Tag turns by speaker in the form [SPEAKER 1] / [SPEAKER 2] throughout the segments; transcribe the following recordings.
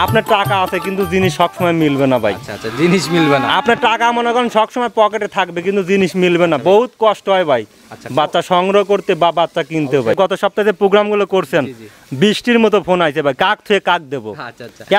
[SPEAKER 1] আপনার টাকা আছে কিন্তু জিনিস সবসময় মিলবে না ভাই।
[SPEAKER 2] আচ্ছা আচ্ছা, জিনিস মিলবে না।
[SPEAKER 1] আপনার টাকা মনে করেন সবসময় পকেটে থাকবে কিন্তু জিনিস মিলবে না, বহুত কষ্ট হয় ভাই বাচ্চা সংগ্রহ করতে বা বাচ্চা কিনতে ভাই। গত সপ্তাহে প্রোগ্রামগুলো করছেন বৃষ্টির মতো ফোন আইছে ভাই, কাক থেকে কাক দেবো,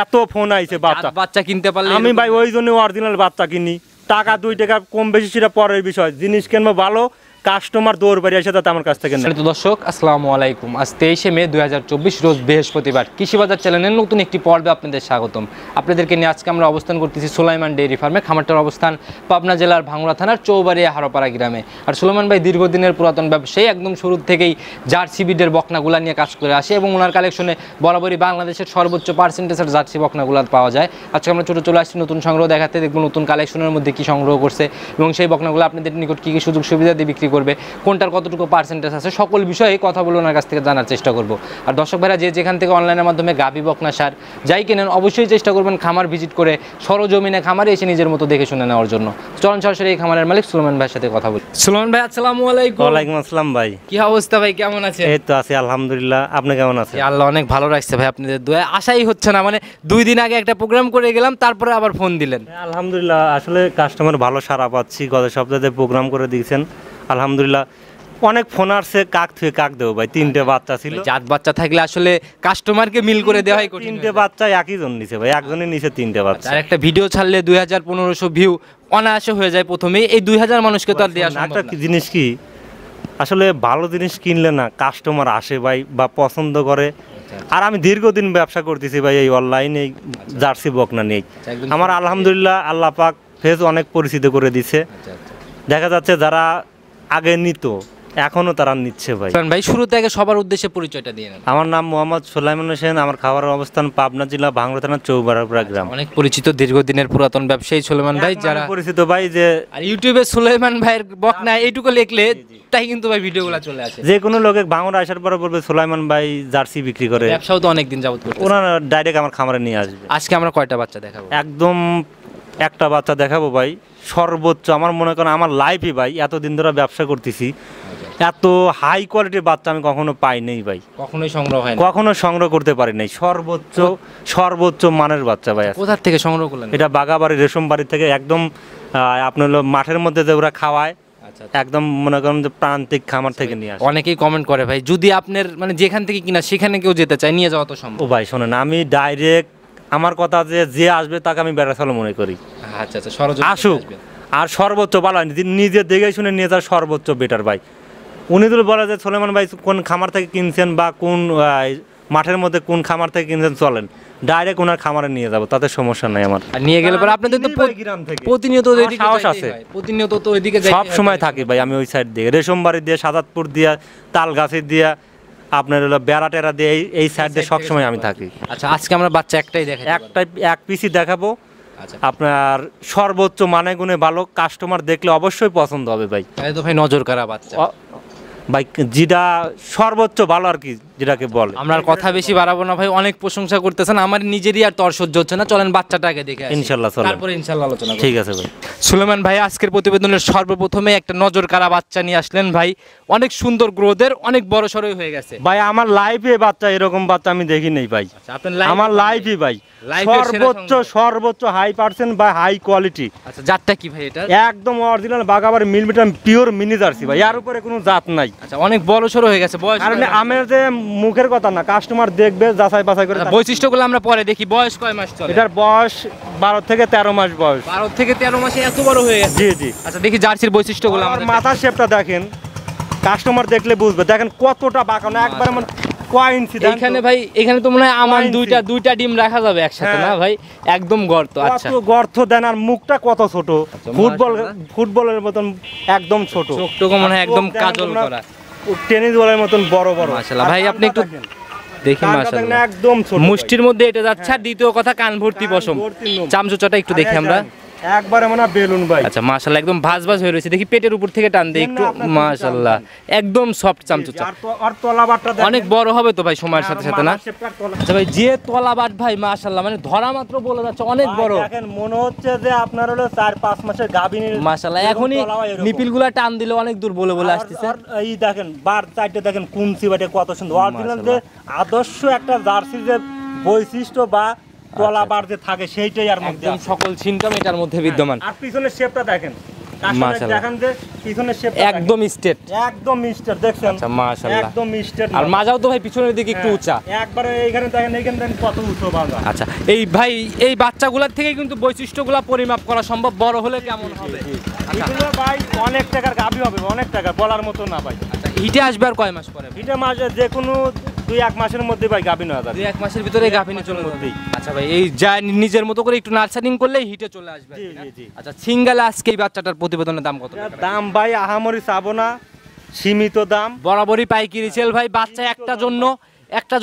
[SPEAKER 1] এত ফোন আইছে বাচ্চা
[SPEAKER 2] কিনতে পারলে।
[SPEAKER 1] আমি ভাই ওই জন্য অরিজিনাল বাচ্চা কিনি, টাকা 2 টাকা কম বেশি সেটা পরের বিষয়, জিনিস কিনবো ভালো, কাস্টমার দৌড় বাড়ি আসে তাতে আমার কাছ থেকে নেই।
[SPEAKER 2] দর্শক আসসালামু আলাইকুম, আজ 23শে মে 2024 রোজ বৃহস্পতিবার। কৃষি বাজার চ্যানেলের নতুন একটি পর্বে আপনাদের স্বাগতম। আপনাদেরকে নিয়ে আজকে আমরা অবস্থান করতেছি সুলাইমান ডেইরি ফার্মে। খামারটার অবস্থান পাবনা জেলার ভাঙ্গুড়া থানার চৌবাড়িয়া হারোপাড়া গ্রামে। আর সুলাইমান ভাই দীর্ঘদিনের পুরাতন ব্যবসায়ী, একদম শুরু থেকেই জার্সি বিডের বকনাগুলা নিয়ে কাজ করে আসে এবং ওনার কালেকশনে বরাবরই বাংলাদেশের সর্বোচ্চ পার্সেন্টেজের জার্সি বকনাগুলা পাওয়া যায়। আজকে আমরা চলে আসছি নতুন সংগ্রহ দেখাতে, দেখবো নতুন কালেকশনের মধ্যে কি সংগ্রহ করছে এবং সেই বকনাগুলো আপনাদের নিকট কী কী সুযোগ সুবিধা দিয়ে বিক্রি করবে, কোনটার কতটুকু পার্সেন্টেজ আছে, সকল বিষয়ে কথা বলে ওনার কাছ থেকে জানার চেষ্টা করব। আর দর্শক ভাইরা যে যেখান থেকে অনলাইনের মাধ্যমে গাভী বকনা সার যাই কেনেন অবশ্যই চেষ্টা করবেন খামার ভিজিট করে সরজমিনে খামারে এসে নিজের মতো দেখে শুনে নেওয়ার জন্য। চলুন সরাসরি এই খামারের মালিক সুলাইমান ভাইয়ের সাথে কথা বলি। সুলাইমান ভাই আসসালামু আলাইকুম।
[SPEAKER 1] ওয়ালাইকুম আসসালাম ভাই,
[SPEAKER 2] কি অবস্থা ভাই, কেমন আছেন?
[SPEAKER 1] এই তো আছি আলহামদুলিল্লাহ, আপনি কেমন আছেন?
[SPEAKER 2] আল্লাহ অনেক ভালো রাখছে ভাই, আপনাদের দোয়া। আশাই হচ্ছে না, মানে 2 দিন আগে একটা প্রোগ্রাম করে গেলাম, তারপরে আবার ফোন দিলেন।
[SPEAKER 1] আলহামদুলিল্লাহ, আসলে কাস্টমার ভালো সাড়া পাচ্ছি। গত সপ্তাহে প্রোগ্রাম করে দিয়েছেন আলহামদুলিল্লাহ, অনেক ফোন আসছে, কাক থেকে কাক দেবো ভাই। 3টে বাচ্চা ছিল,
[SPEAKER 2] জাত বাচ্চা থাকলে আসলে কাস্টমারকে মিল করে দেওয়া হয়।
[SPEAKER 1] 3টে বাচ্চা একই জন নিছে ভাই, একজনের নিচে 3টে বাচ্চা।
[SPEAKER 2] আর একটা ভিডিও ছাড়লে 2000-1500 ভিউ অনায়াসে হয়ে যায় প্রথমেই। এই 2000 মানুষকে তো আর দেওয়া সম্ভব না।
[SPEAKER 1] একটা জিনিস কি, আসলে ভালো জিনিস কিনলে না কাস্টমার আসে ভাই বা পছন্দ করে। আর আমি দীর্ঘদিন ব্যবসা করতেছি ভাই এই অনলাইনে জার্সি বকনা নেই। আমার আলহামদুলিল্লাহ আল্লাহ পাক ফেজ অনেক পরিচিত করে দিছে। দেখা যাচ্ছে যারা আগে নিত এখনো তারা নিচ্ছে ভাই।
[SPEAKER 2] ভাই শুরু থেকে সবার উদ্দেশ্যে পরিচয়টা দিয়ে নেন।
[SPEAKER 1] আমার নাম মোহাম্মদ সুলাইমান হোসেন, আমার খাবারের অবস্থান পাবনা জেলা ভাঙ্গুড়া থানা চৌবাড়িয়া গ্রাম।
[SPEAKER 2] অনেক পরিচিত দীর্ঘদিনের পুরাতন ব্যবসায়ী সুলাইমান ভাই, যারা
[SPEAKER 1] পরিচিত ভাই যে
[SPEAKER 2] আর ইউটিউবে সুলাইমান ভাইয়ের বকনা এইটুকু লিখলে তাই কিন্তু ভাই ভিডিওগুলো চলে আসে।
[SPEAKER 1] যে কোনো লোকে ভাঙ্গুড়া আসার পরে বলবে সুলাইমান ভাই জার্সি বিক্রি করে।
[SPEAKER 2] ব্যবসাও তো অনেক দিন যাবত করতে,
[SPEAKER 1] ওনারা ডাইরেক্ট আমার খামারে নিয়ে আসবে।
[SPEAKER 2] আজকে আমরা কয়টা বাচ্চা দেখাবো?
[SPEAKER 1] একদম একটা বাচ্চা দেখাবো ভাই, সর্বোচ্চ আমার মনে করেন আমার লাইফই ভাই, এতদিন ধরে ব্যবসা করতেছি, এত হাই কোয়ালিটির বাচ্চা আমি কখনো পাই নাই ভাই,
[SPEAKER 2] কখনোই সংগ্রহ হয় না,
[SPEAKER 1] কখনো সংগ্রহ করতে পারি নাই। সর্বোচ্চ মানের বাচ্চা ভাই।
[SPEAKER 2] কোথা থেকে সংগ্রহ করলেন?
[SPEAKER 1] এটা বাগাবাড়ি রেশম বাড়ি থেকে, একদম আপনার মাঠের মধ্যে যে ওরা খাওয়ায়, একদম মনে করেন যে প্রান্তিক খামার থেকে নিয়ে আসে।
[SPEAKER 2] অনেকেই কমেন্ট করে ভাই, যদি আপনার মানে যেখান থেকে কিনা সেখানে কেউ যেতে চায় নিয়ে যাওয়া তো সম্ভব।
[SPEAKER 1] ও ভাই শোনেন, আমি ডাইরেক্ট আমার কথা যে আসবে তাকে আমি বেড়াচালো মনে করি।
[SPEAKER 2] আচ্ছা আচ্ছা, সরজমিনে
[SPEAKER 1] আসুক, আর সর্বোচ্চ ভালো নিজে দেখে শুনে নিয়ে যাওয়ার সর্বোচ্চ বেটার ভাই। উনি যদি বলে যে সুলাইমান ভাই কোন খামার থেকে কিনছেন বা কোন মাঠের মধ্যে কোন খামার থেকে কিনছেন, চলেন ডাইরেক্ট ওনার খামারে নিয়ে যাবো, তাতে সমস্যা নাই আমার।
[SPEAKER 2] আর নিয়ে গেলে পরে আপনাদের তো
[SPEAKER 1] গ্রাম থেকে
[SPEAKER 2] প্রতিনিয়ত ওইদিকে
[SPEAKER 1] সাহস আছে,
[SPEAKER 2] প্রতিনিয়ত তো ওইদিকে
[SPEAKER 1] সব সময় থাকি ভাই আমি ওই সাইড দিয়ে, রেশমবাড়ি দিয়ে, সাদাতপুর দিয়ে, তালগাছি দিয়ে, আপনার হলো বেড়া টেরা দিয়ে, এই সাইড দিয়ে সবসময় আমি থাকি।
[SPEAKER 2] আচ্ছা আজকে আমরা বাচ্চা একটাই দেখাই,
[SPEAKER 1] এক পিসই দেখাবো। আপনার সর্বোচ্চ মানে গুণে ভালো, কাস্টমার দেখলে অবশ্যই পছন্দ হবে ভাই।
[SPEAKER 2] তাই তো ভাই নজর কাড়া বাচ্চা
[SPEAKER 1] ভাই, যেটা সর্বোচ্চ ভালো আর কি যেটাকে বলে।
[SPEAKER 2] আমরা কথা বেশি বাড়াবো না ভাই, অনেক প্রশংসা করতেছেন, আমার নিজেরই আর তর সহ্য হচ্ছে না। চলেন বাচ্চাটাকে দেখে
[SPEAKER 1] ইনশাল্লাহ,
[SPEAKER 2] তারপরে ইনশাল্লাহ আলোচনা করব।
[SPEAKER 1] ঠিক আছে ভাই।
[SPEAKER 2] সুলাইমান ভাই আজকের প্রতিবেদনের সর্বপ্রথমে একটা নজর কাড়া বাচ্চা নিয়ে আসলেন ভাই, অনেক সুন্দর গ্রোথের, অনেক বড় সরই হয়ে গেছে
[SPEAKER 1] ভাই। আমার লাইফে বাচ্চা এরকম বাচ্চা আমি দেখি নেই ভাই। আমার লাইফে ভাই সর্বোচ্চ হাই পার্সেন্ট বা হাই কোয়ালিটি।
[SPEAKER 2] আচ্ছা জাতটা কি ভাই এটা?
[SPEAKER 1] একদম original Bagabari মিলমিটার pure mini jersey ভাই, এর উপরে কোনো জাত নাই।
[SPEAKER 2] আচ্ছা অনেক বড় সরো হয়ে গেছে বয়স,
[SPEAKER 1] কারণ আমার যে মুখের কথা না, কাস্টমার দেখবে যাচাই বাছাই করে।
[SPEAKER 2] বৈশিষ্ট্যগুলো আমরা পরে দেখি। বয়স কয় মাস চলে?
[SPEAKER 1] এটার বয়স 12 থেকে 13 মাস বয়স।
[SPEAKER 2] 12 থেকে 13 মাসে এত বড় হয়ে গেছে?
[SPEAKER 1] জি জি।
[SPEAKER 2] আচ্ছা দেখি জার্সির বৈশিষ্ট্যগুলো।
[SPEAKER 1] আমার মাথার শেপটা দেখেন, কাস্টমার দেখলে বুঝবে। দেখেন কতটা বাঁকানো, একবারে মানে কয় ইঞ্চি।
[SPEAKER 2] এখানে ভাই, এখানে তো মনে হয় আমার দুইটা ডিম রাখা যাবে একসাথে না ভাই? একদম গর্ত। আচ্ছা
[SPEAKER 1] গর্ত দেন, আর মুখটা কত ছোট, ফুটবলের মতন একদম ছোট।
[SPEAKER 2] চোখটুকু মনে হয় একদম কাজল করা,
[SPEAKER 1] টেনিস বলের মতন বড় বড়।
[SPEAKER 2] মাশাআল্লাহ ভাই, আপনি একটু দেখি মাশাআল্লাহ
[SPEAKER 1] একদম ছোট,
[SPEAKER 2] মুষ্টির মধ্যে এটা যাচ্ছে। আর দ্বিতীয় কথা কান ভর্তি পশম, চামচুচাটা একটু দেখি আমরা।
[SPEAKER 1] একবারে মনে বেলুন ভাই।
[SPEAKER 2] আচ্ছা মাশাআল্লাহ, একদম ভাজ ভাজ হয়ে রয়েছে। দেখি পেটের উপর থেকে টান দেই একটু, মাশাআল্লাহ একদম সফট চামচুচা।
[SPEAKER 1] আর তলাবাটটা
[SPEAKER 2] অনেক বড় হবে তো ভাই সময়ের সাথে সাথে না? আচ্ছা ভাই, যে তলাবাট ভাই মাশাআল্লাহ, মানে ধরা মাত্র বলে যাচ্ছে অনেক বড়।
[SPEAKER 1] দেখেন মনে হচ্ছে যে আপনার হলো 4-5 মাসের গাভীর।
[SPEAKER 2] মাশাআল্লাহ এখনই নিপিলগুলা টান দিলে অনেক দূর বলে আসতেছে।
[SPEAKER 1] এই দেখেন বার চারটে দেখেন কুমচি বাটে কত সুন্দর। অরিজিনাল যে আদর্শ একটা জার্সির যে বৈশিষ্ট্য বা তলা বাড়তে থাকে সেইটাই আর মধ্যে
[SPEAKER 2] একদম
[SPEAKER 1] আছে।
[SPEAKER 2] সকল সিনকাম এটার মধ্যে বিদ্যমান।
[SPEAKER 1] আর পিছনের শেপটা দেখেন, কাস্টমার
[SPEAKER 2] মাশাআল্লাহ।
[SPEAKER 1] দেখেন যে পিছনের শেপটা
[SPEAKER 2] একদম স্ট্রেট।
[SPEAKER 1] একদম মিস্টার দেখছেন,
[SPEAKER 2] আচ্ছা মাশাআল্লাহ।
[SPEAKER 1] একদম মিস্টার।
[SPEAKER 2] আর মাজাও তো ভাই পিছনের দিকে একটু উঁচা।
[SPEAKER 1] একবারে এইখানে দেখেন কত উঁচু মাজা।
[SPEAKER 2] আচ্ছা এই ভাই এই বাচ্চাগুলোর থেকে কিন্তু বৈশিষ্ট্যগুলো পরিমাপ করা সম্ভব, বড় হলে কেমন হবে? আচ্ছা
[SPEAKER 1] এগুলো ভাই অনেক টাকার গাভী হবে, অনেক টাকা বলার মতো না ভাই।
[SPEAKER 2] আচ্ছা হিটে আসবে আর কয় মাস পরে?
[SPEAKER 1] এটা মাসে যে কোনো 2-1 মাসের মধ্যে ভাই গাভী নেওয়া যাবে।
[SPEAKER 2] 2-1 মাসের ভিতরে গাভিনে চলে যাবে।
[SPEAKER 1] মধ্যেই।
[SPEAKER 2] আচ্ছা ভাই এই যা নিজের মতো করে একটু নার্সারিং করলে হিটে চলে আসবে।
[SPEAKER 1] জি,
[SPEAKER 2] না?
[SPEAKER 1] জি, জি।
[SPEAKER 2] আচ্ছা সিঙ্গেল আজকে এই বাচ্চাটার প্রতিবেদনের দাম কত টাকা?
[SPEAKER 1] দাম ভাই আহামরি চাবো না, সীমিত দাম।
[SPEAKER 2] বরাবরই পাইকারি সেল ভাই, বাচ্চা একটার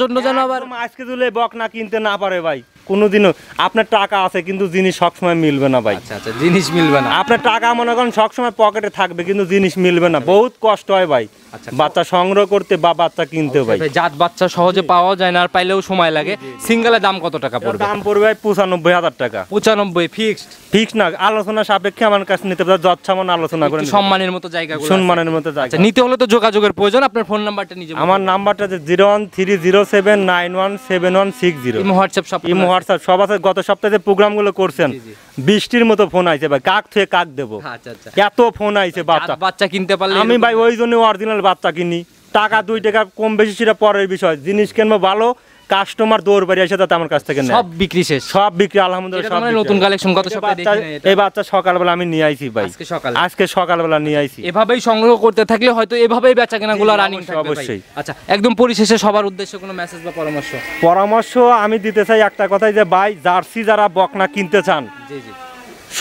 [SPEAKER 2] জন্য যেন আবার
[SPEAKER 1] একদম আজকে দিলে বক না কিনতে না পারে ভাই কোনোদিনও। আপনার টাকা আছে কিন্তু জিনিস সবসময় মিলবে না ভাই।
[SPEAKER 2] আচ্ছা আচ্ছা জিনিস মিলবে না।
[SPEAKER 1] আপনার টাকা মনে করেন সবসময় পকেটে থাকবে কিন্তু জিনিস মিলবে না, বহুত কষ্ট হয় ভাই
[SPEAKER 2] আচ্ছা।
[SPEAKER 1] বাচ্চা সংগ্রহ করতে বা বাচ্চা কিনতে ভাই।
[SPEAKER 2] ভাই জাত বাচ্চা সহজে পাওয়া যায় না, আর পাইলেও সময় লাগে। সিঙ্গেলের দাম কত টাকা পড়বে?
[SPEAKER 1] দাম পড়বে ভাই 95,000 টাকা।
[SPEAKER 2] 95 ফিক্সড।
[SPEAKER 1] ফিক্স না, আলোচনা সাপেক্ষে আমার কাছে নিতে পারে, যৎসামান্য আলোচনা করে নিতে
[SPEAKER 2] সম্মানের মতো জায়গাগুলো
[SPEAKER 1] পারে।
[SPEAKER 2] আছে।
[SPEAKER 1] সম্মানের মতো
[SPEAKER 2] আচ্ছা
[SPEAKER 1] জায়গা।
[SPEAKER 2] নিতে হলে তো যোগাযোগের প্রয়োজন, আপনার ফোন নাম্বারটা নিজে
[SPEAKER 1] আমার নাম্বারটা যে 01307917160।
[SPEAKER 2] ইমো হোয়াটসঅ্যাপ সব
[SPEAKER 1] ইমো হোয়াটসঅ্যাপ সব আছে। গত সপ্তাহে যে প্রোগ্রামগুলো করছেন
[SPEAKER 2] জি, জি।
[SPEAKER 1] বৃষ্টির মতো ফোন আইছে ভাই, কাক থুয়ে কাক দেবো,
[SPEAKER 2] আচ্ছা আচ্ছা
[SPEAKER 1] এত ফোন আইছে বাচ্চা।
[SPEAKER 2] বাচ্চা কিনতে পারলে
[SPEAKER 1] আমি ভাই ওই জন্য অরিজিনাল বাচ্চা কিনি। টাকা 2 টাকা কম বেশি সেটা পরের বিষয়, জিনিস কিনবো ভালো, কাস্টমার দৌড় বাড়ি এসে তাতে আমার কাছ থেকে নেয়।
[SPEAKER 2] সব বিক্রি শেষ।
[SPEAKER 1] সব বিক্রি আলহামদুলিল্লাহ,
[SPEAKER 2] এটা
[SPEAKER 1] সব
[SPEAKER 2] তো মানে
[SPEAKER 1] বিক্রি।
[SPEAKER 2] নতুন কালেকশন গত
[SPEAKER 1] এই
[SPEAKER 2] সপ্তাহে
[SPEAKER 1] বাচ্চা-
[SPEAKER 2] দেখি নাই এটা।
[SPEAKER 1] এই বাচ্চা সকালবেলা আমি নিয়ে আইছি ভাই,
[SPEAKER 2] আজকে সকালে।
[SPEAKER 1] আজকে সকালবেলা নিয়ে আইছি।
[SPEAKER 2] এভাবেই সংগ্রহ করতে থাকলে হয়তো এভাবেই বেচা কেনাগুলো
[SPEAKER 1] জি,
[SPEAKER 2] রানিং
[SPEAKER 1] অবশ্যই,
[SPEAKER 2] থাকবে ভাই।
[SPEAKER 1] অবশ্যই।
[SPEAKER 2] আচ্ছা একদম পরিশেষে সবার উদ্দেশ্যে কোনো মেসেজ বা পরামর্শ?
[SPEAKER 1] পরামর্শ আমি দিতে চাই একটা কথাই, যে ভাই জার্সি যারা বকনা কিনতে চান,
[SPEAKER 2] জি জি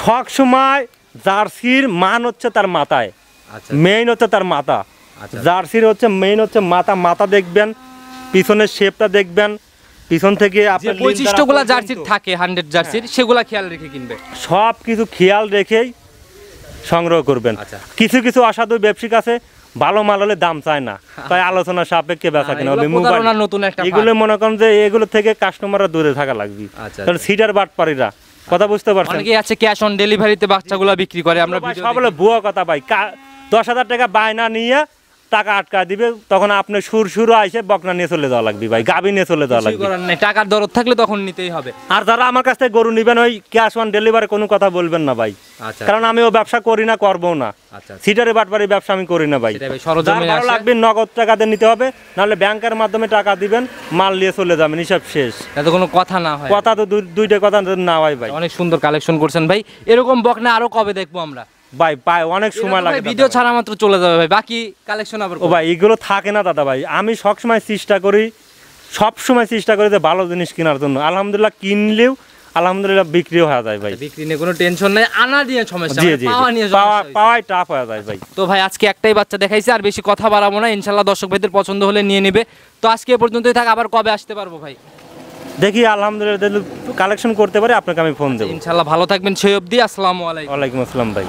[SPEAKER 1] সব সময় জার্সির মান হচ্ছে তার মাথায়,
[SPEAKER 2] আচ্ছা
[SPEAKER 1] মেইন হচ্ছে তার মাথা।
[SPEAKER 2] আচ্ছা।
[SPEAKER 1] জার্সির হচ্ছে মেইন হচ্ছে মাথা দেখবেন, পিছনের শেপটা দেখবেন, পিছন থেকে
[SPEAKER 2] যে
[SPEAKER 1] আপনার
[SPEAKER 2] বৈশিষ্ট্যগুলো
[SPEAKER 1] লিঙ্ক দ্বারা
[SPEAKER 2] জার্সির
[SPEAKER 1] পর্যন্ত
[SPEAKER 2] থাকে 100 জার্সির সেগুলা খেয়াল রেখে কিনবে।
[SPEAKER 1] সব কিছু খেয়াল রেখেই সংগ্রহ করবেন।
[SPEAKER 2] আচ্ছা।
[SPEAKER 1] কিছু কিছু অসাধু ব্যবসায়িক আছে, ভালো মাল হলে দাম চায় না, তাই আলোচনা সাপেক্ষে বেচা কিনা হবে।
[SPEAKER 2] এগুলো প্রতারণার নতুন একটা
[SPEAKER 1] এগুলো মনে করেন যে এগুলো থেকে কাস্টমাররা দূরে থাকা লাগবে।
[SPEAKER 2] আচ্ছা,
[SPEAKER 1] কারণ সিটার বাটপাড়িরা, কথা বুঝতে পারছেন?
[SPEAKER 2] অনেকেই আছে ক্যাশ অন ডেলিভারিতে বাচ্চাগুলো বিক্রি করে, আমরা
[SPEAKER 1] ভাই
[SPEAKER 2] ভিডিও
[SPEAKER 1] সব হলো ভুয়া কথা ভাই। 10,000 টাকা বায়না নিয়ে টাকা আটকা দিবে, তখন আপনি সুর আইসে বকনা নিয়ে চলে যাওয়া লাগবে ভাই, গাবি নিয়ে চলে যাওয়া লাগবে।
[SPEAKER 2] করার নাই, টাকার দরদ থাকলে তখন নিতেই হবে।
[SPEAKER 1] আর যারা আমার কাছ থেকে গরু নিবেন, ওই ক্যাশ অন ডেলিভারি কোনো কথা বলবেন না ভাই,
[SPEAKER 2] আচ্ছা
[SPEAKER 1] কারণ আমি ও ব্যবসা করি না, করবো না।
[SPEAKER 2] আচ্ছা
[SPEAKER 1] সিটারে বাটপারি ব্যবসা আমি করি না ভাই।
[SPEAKER 2] সেটাই ভাই,
[SPEAKER 1] যার
[SPEAKER 2] সরজমিনে
[SPEAKER 1] ভালো
[SPEAKER 2] আসলে-
[SPEAKER 1] লাগবে নগদ টাকা দিয়ে নিতে হবে, নাহলে ব্যাংকের মাধ্যমে টাকা দিবেন, মাল নিয়ে চলে যাবেন, হিসাব শেষ।
[SPEAKER 2] যাতে কোনো কথা না হয়।
[SPEAKER 1] কথা তো দুইটা কথা না হয় ভাই।
[SPEAKER 2] অনেক সুন্দর কালেকশন করছেন ভাই, এরকম বকনা আরো কবে দেখবো আমরা?
[SPEAKER 1] ভাই অনেক সময় লাগে
[SPEAKER 2] ভিডিও
[SPEAKER 1] দাদা ভাই।
[SPEAKER 2] ছাড়া মাত্র চলে যাবে ভাই, বাকি কালেকশন আবার
[SPEAKER 1] ও ভাই এগুলো থাকে না দাদা ভাই, আমি সবসময় চেষ্টা করি যে ভালো জিনিস কেনার জন্য। আলহামদুলিল্লাহ কিনলেও আলহামদুলিল্লাহ বিক্রিও হয়ে যায় ভাই।
[SPEAKER 2] বিক্রি নিয়ে কোনো টেনশন নাই, আনা দিয়ে সমস্যা,
[SPEAKER 1] জি
[SPEAKER 2] মানে
[SPEAKER 1] জি
[SPEAKER 2] পাওয়া নিয়ে সমস্যা হয়েছে।
[SPEAKER 1] পাওয়াই টাফ হয়ে যায় ভাই।
[SPEAKER 2] তো ভাই আজকে একটাই বাচ্চা দেখাইছে, আর বেশি কথা বাড়াবো না, ইনশাল্লাহ দর্শক ভাইদের পছন্দ হলে নিয়ে নেবে। তো আজকে এ পর্যন্তই থাক, আবার কবে আসতে পারবো ভাই?
[SPEAKER 1] দেখি আলহামদুলিল্লাহ কালেকশন করতে পারি আপনাকে আমি ফোন দেবো।
[SPEAKER 2] ইনশাল্লাহ ভালো থাকবেন সেই অবধি, আসসালামু আলাইকুম।
[SPEAKER 1] ওয়ালাইকুম আসসালাম ভাই।